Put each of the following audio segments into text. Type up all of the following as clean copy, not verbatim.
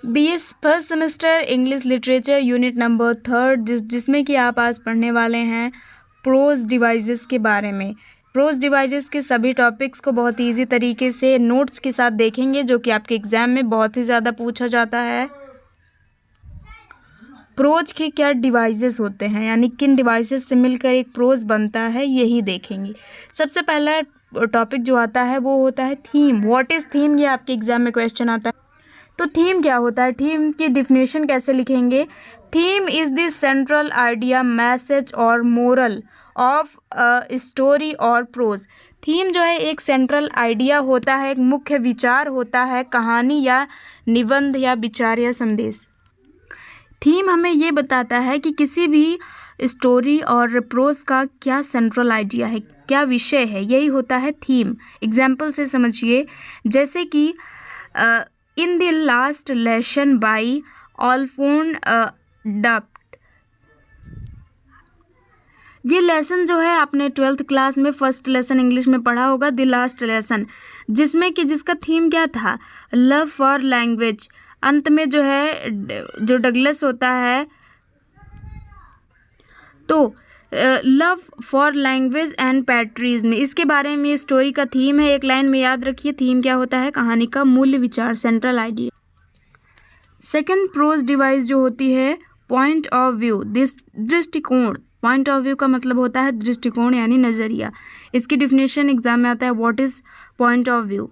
BS first semester English literature unit number 3 जिसमें कि आप आज पढ़ने वाले हैं प्रोज डिवाइसेस के बारे में। प्रोज डिवाइसेस के सभी टॉपिक्स को बहुत इजी तरीके से नोट्स के साथ देखेंगे, जो कि आपके एग्जाम में बहुत ही ज़्यादा पूछा जाता है। प्रोज के क्या डिवाइसेस होते हैं, यानी किन डिवाइसेस से मिलकर एक प्रोज बनता है, यही देखेंगे। सबसे पहला टॉपिक जो आता है वो होता है थीम। व्हाट इज़ थीम, ये आपके एग्जाम में क्वेश्चन आता है। तो थीम क्या होता है, थीम की डिफिनेशन कैसे लिखेंगे। Theme is the central idea, message और मोरल ऑफ स्टोरी और प्रोज। थीम जो है एक सेंट्रल आइडिया होता है, एक मुख्य विचार होता है कहानी या निबंध या विचार या संदेश। थीम हमें ये बताता है कि किसी भी स्टोरी और प्रोज का क्या सेंट्रल आइडिया है, क्या विषय है, यही होता है थीम। एग्जाम्पल से समझिए, जैसे कि in the last lesson by Alphonse डफ्ट। ये लेसन जो है आपने 12th क्लास में फर्स्ट लेसन इंग्लिश में पढ़ा होगा, द लास्ट लेसन, जिसमें कि जिसका थीम क्या था, लव फॉर लैंग्वेज। अंत में जो है जो डगलस होता है, तो लव फॉर लैंग्वेज एंड पैट्रिज्म, इसके बारे में स्टोरी का थीम है। एक लाइन में याद रखिए, थीम क्या होता है, कहानी का मूल्य विचार, central idea. Second prose device जो होती है पॉइंट ऑफ व्यू, दृष्टिकोण। पॉइंट ऑफ व्यू का मतलब होता है दृष्टिकोण यानी नज़रिया। इसकी डिफिनेशन एग्जाम में आता है, what is point of view.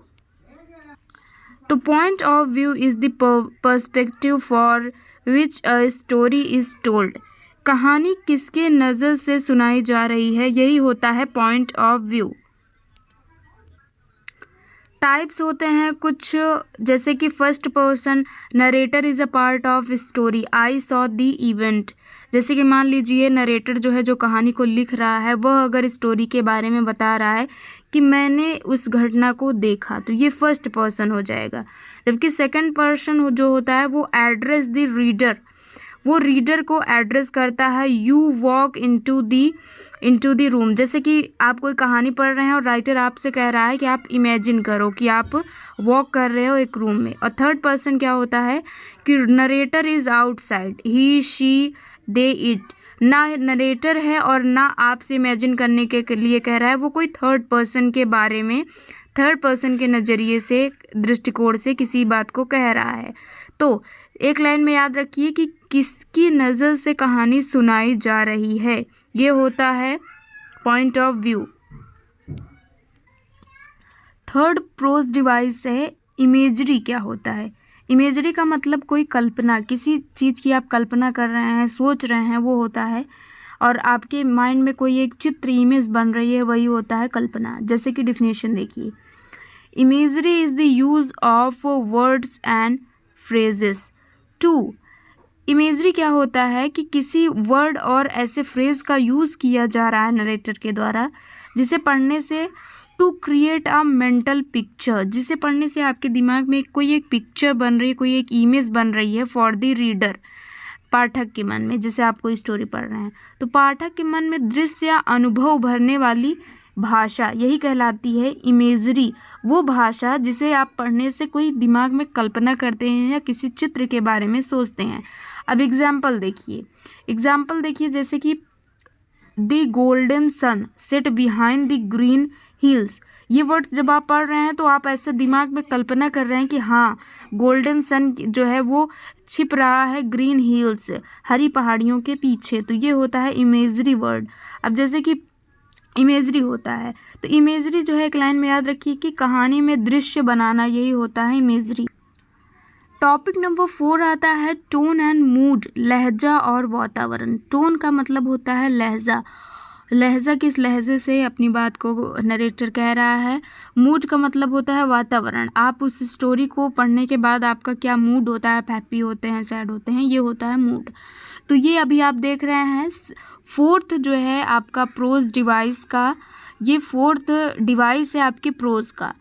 तो point of view is the perspective for which a story is told. कहानी किसके नज़र से सुनाई जा रही है, यही होता है पॉइंट ऑफ व्यू। टाइप्स होते हैं कुछ, जैसे कि first person, narrator is a part of story, I saw the event. जैसे कि मान लीजिए नरेटर जो है, जो कहानी को लिख रहा है, वह अगर स्टोरी के बारे में बता रहा है कि मैंने उस घटना को देखा, तो ये फर्स्ट पर्सन हो जाएगा। जबकि सेकंड पर्सन जो होता है वो एड्रेस द रीडर, वो रीडर को एड्रेस करता है। You walk into the room, जैसे कि आप कोई कहानी पढ़ रहे हैं और राइटर आपसे कह रहा है कि आप इमेजिन करो कि आप वॉक कर रहे हो एक रूम में। और थर्ड पर्सन क्या होता है कि narrator is outside, he she they it. ना नरेटर है और ना आपसे इमेजिन करने के लिए कह रहा है, वो कोई थर्ड पर्सन के बारे में, थर्ड पर्सन के नज़रिए से, दृष्टिकोण से किसी बात को कह रहा है। तो एक लाइन में याद रखिए कि किसकी नज़र से कहानी सुनाई जा रही है, ये होता है point of view. Third prose device है इमेजरी। क्या होता है इमेजरी का मतलब कोई कल्पना, किसी चीज़ की आप कल्पना कर रहे हैं, सोच रहे हैं, वो होता है। और आपके माइंड में कोई एक चित्र, इमेज बन रही है, वही होता है कल्पना। जैसे कि डिफिनेशन देखिए, imagery is the use of words and phrases to. इमेजरी क्या होता है कि किसी वर्ड और ऐसे फ्रेज का यूज़ किया जा रहा है नरेटर के द्वारा, जिसे पढ़ने से to create a mental picture, जिसे पढ़ने से आपके दिमाग में कोई एक पिक्चर बन रही है, कोई एक इमेज बन रही है फॉर द रीडर, पाठक के मन में। जैसे आप कोई स्टोरी पढ़ रहे हैं तो पाठक के मन में दृश्य या अनुभव उभरने वाली भाषा, यही कहलाती है इमेजरी। वो भाषा जिसे आप पढ़ने से कोई दिमाग में कल्पना करते हैं या किसी चित्र के बारे में सोचते हैं। अब एग्जाम्पल देखिए, जैसे कि the golden sun set behind the green hills. ये वर्ड्स जब आप पढ़ रहे हैं तो आप ऐसे दिमाग में कल्पना कर रहे हैं कि हाँ, गोल्डन सन जो है वो छिप रहा है ग्रीन हिल्स, हरी पहाड़ियों के पीछे। तो ये होता है इमेजरी वर्ड। अब जैसे कि इमेजरी होता है, तो इमेजरी जो है एक लाइन में याद रखिए कि कहानी में दृश्य बनाना, यही होता है इमेजरी। टॉपिक नंबर 4 आता है टोन एंड मूड, लहजा और वातावरण। टोन का मतलब होता है लहजा, लहजा किस लहजे से अपनी बात को नरेटर कह रहा है। मूड का मतलब होता है वातावरण, आप उस स्टोरी को पढ़ने के बाद आपका क्या मूड होता है, हैप्पी होते हैं, सैड होते हैं, ये होता है मूड। तो ये अभी आप देख रहे हैं फोर्थ जो है आपका प्रोज डिवाइस का, ये फोर्थ डिवाइस है आपके प्रोज का।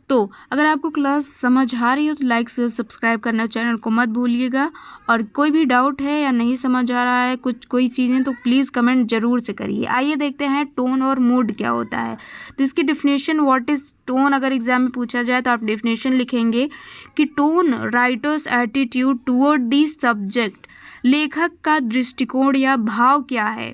तो अगर आपको क्लास समझ आ रही हो तो लाइक शेयर सब्सक्राइब करना चैनल को मत भूलिएगा। और कोई भी डाउट है या नहीं समझ आ रहा है कोई चीज़ें, तो प्लीज़ कमेंट ज़रूर से करिए। आइए देखते हैं टोन और मूड क्या होता है। तो इसकी डिफिनेशन, व्हाट इज़ टोन, अगर एग्जाम में पूछा जाए तो आप डिफिनेशन लिखेंगे कि tone writers attitude toward the subject, लेखक का दृष्टिकोण या भाव क्या है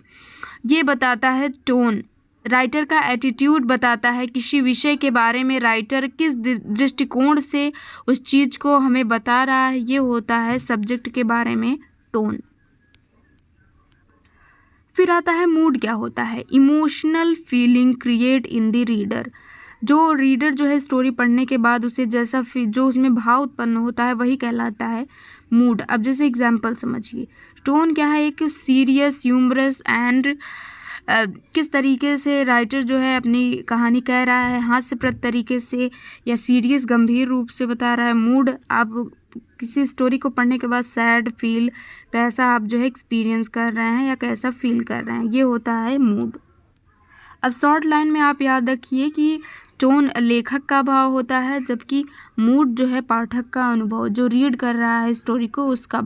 ये बताता है टोन। राइटर का एटीट्यूड बताता है किसी विषय के बारे में राइटर किस दृष्टिकोण से उस चीज़ को हमें बता रहा है, ये होता है सब्जेक्ट के बारे में टोन। फिर आता है मूड क्या होता है। Emotional feeling create in the reader, जो रीडर जो है स्टोरी पढ़ने के बाद उसे जैसा जो उसमें भाव उत्पन्न होता है वही कहलाता है मूड। अब जैसे एग्जाम्पल समझिए, टोन क्या है, एक सीरियस, ह्यूमरस एंड किस तरीके से राइटर जो है अपनी कहानी कह रहा है, हास्यप्रद तरीके से या सीरियस गंभीर रूप से बता रहा है। मूड, आप किसी स्टोरी को पढ़ने के बाद सैड फील, कैसा आप जो है एक्सपीरियंस कर रहे हैं या कैसा फील कर रहे हैं, ये होता है मूड। अब शॉर्ट लाइन में आप याद रखिए कि टोन लेखक का भाव होता है, जबकि मूड जो है पाठक का अनुभव, जो रीड कर रहा है स्टोरी को उसका।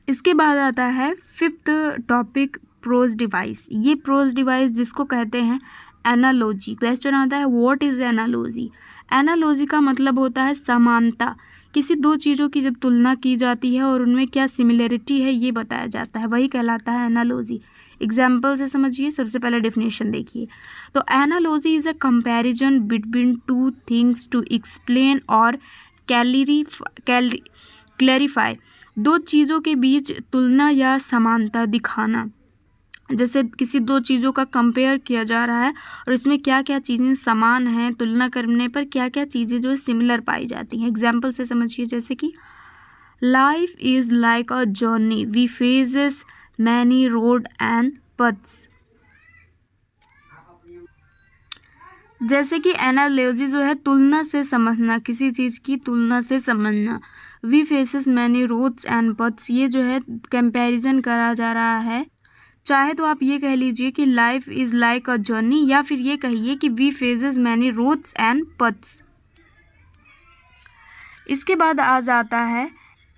इसके बाद आता है फिफ्थ टॉपिक, प्रोज डिवाइस। ये प्रोज डिवाइस जिसको कहते हैं एनालॉजी। क्वेश्चन आता है व्हाट इज एनालॉजी। एनालॉजी का मतलब होता है समानता, किसी दो चीज़ों की जब तुलना की जाती है और उनमें क्या सिमिलरिटी है ये बताया जाता है, वही कहलाता है एनालॉजी। एग्जाम्पल से समझिए। सबसे पहले डेफिनेशन देखिए, तो analogy is a comparison between two things to explain और क्लैरिफाई, दो चीज़ों के बीच तुलना या समानता दिखाना। जैसे किसी दो चीज़ों का कंपेयर किया जा रहा है और इसमें क्या क्या चीज़ें समान हैं, तुलना करने पर क्या क्या चीज़ें जो है सिमिलर पाई जाती हैं। एग्जाम्पल से समझिए, जैसे कि life is like a journey we faces many road and paths. जैसे कि एनालॉजी जो है तुलना से समझना, किसी चीज़ की तुलना से समझना। We faces many roads and paths, ये जो है कंपैरिजन करा जा रहा है। चाहे तो आप ये कह लीजिए कि life is like a journey, या फिर ये कहिए कि we faces many roads and paths. इसके बाद आ जाता है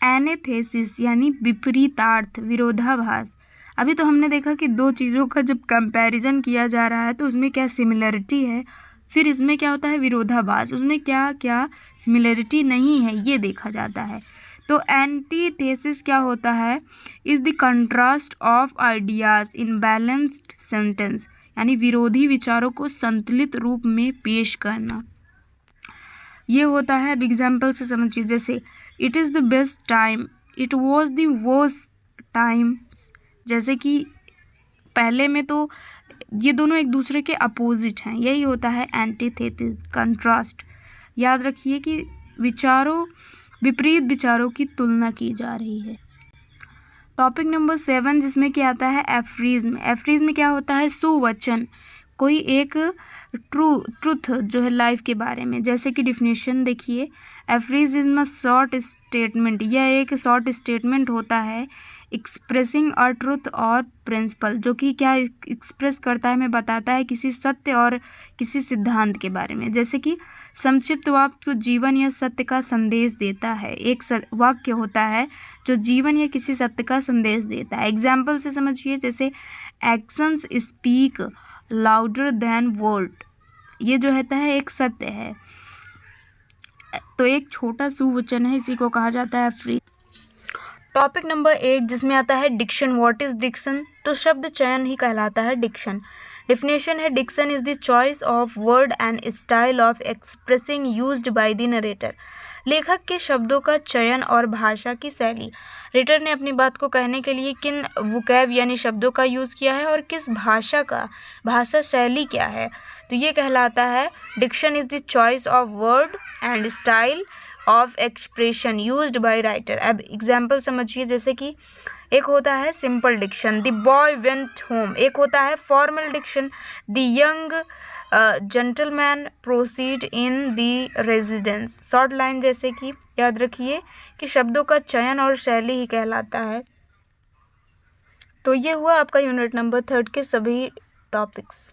एनेथेसिस, यानी विपरीतार्थ, विरोधाभास। अभी तो हमने देखा कि दो चीज़ों का जब कंपैरिजन किया जा रहा है तो उसमें क्या सिमिलरिटी है, फिर इसमें क्या होता है विरोधाभास, उसमें क्या क्या सिमिलरिटी नहीं है ये देखा जाता है। तो एंटीथेसिस क्या होता है, is the contrast of ideas in balanced sentence, यानी विरोधी विचारों को संतुलित रूप में पेश करना, ये होता है। अब एग्जाम्पल से समझिए, जैसे it is the best time, it was the worst times. जैसे कि पहले में तो ये दोनों एक दूसरे के अपोजिट हैं, यही होता है एंटीथेसिस, कंट्रास्ट। याद रखिए कि विपरीत विचारों की तुलना की जा रही है। टॉपिक नंबर 7 जिसमें क्या आता है एफ्रीज्म। एफ्रीज्म क्या होता है, सुवचन, कोई एक ट्रूथ जो है लाइफ के बारे में। जैसे कि डिफिनेशन देखिए, एफ्रीज्म शॉर्ट स्टेटमेंट, यह एक शॉर्ट स्टेटमेंट होता है एक्सप्रेसिंग अ ट्रूथ और प्रिंसिपल, जो कि क्या एक्सप्रेस करता है, हमें बताता है किसी सत्य और किसी सिद्धांत के बारे में। जैसे कि संक्षिप्त वाक्य जीवन या सत्य का संदेश देता है, एक वाक्य होता है जो जीवन या किसी सत्य का संदेश देता है। एग्जाम्पल से समझिए, जैसे actions speak louder than word, ये जो होता है एक सत्य है, तो एक छोटा सुवचन है, इसी को कहा जाता है फ्री। टॉपिक नंबर 8 जिसमें आता है डिक्शन। व्हाट इज डिक्शन, तो शब्द चयन ही कहलाता है डिक्शन। डिफिनेशन है, diction is the choice of word and style of expressing used by the narrator, लेखक के शब्दों का चयन और भाषा की शैली। रेटर ने अपनी बात को कहने के लिए किन वोकैब यानी शब्दों का यूज़ किया है और किस भाषा शैली क्या है, तो ये कहलाता है diction is the choice of word and style of expression used by writer. अब एग्जाम्पल समझिए, जैसे कि एक होता है simple diction, the boy went home. एक होता है formal diction, the young gentleman proceed in the residence. Short line जैसे कि याद रखिए कि शब्दों का चयन और शैली ही कहलाता है। तो ये हुआ आपका यूनिट नंबर 3 के सभी टॉपिक्स।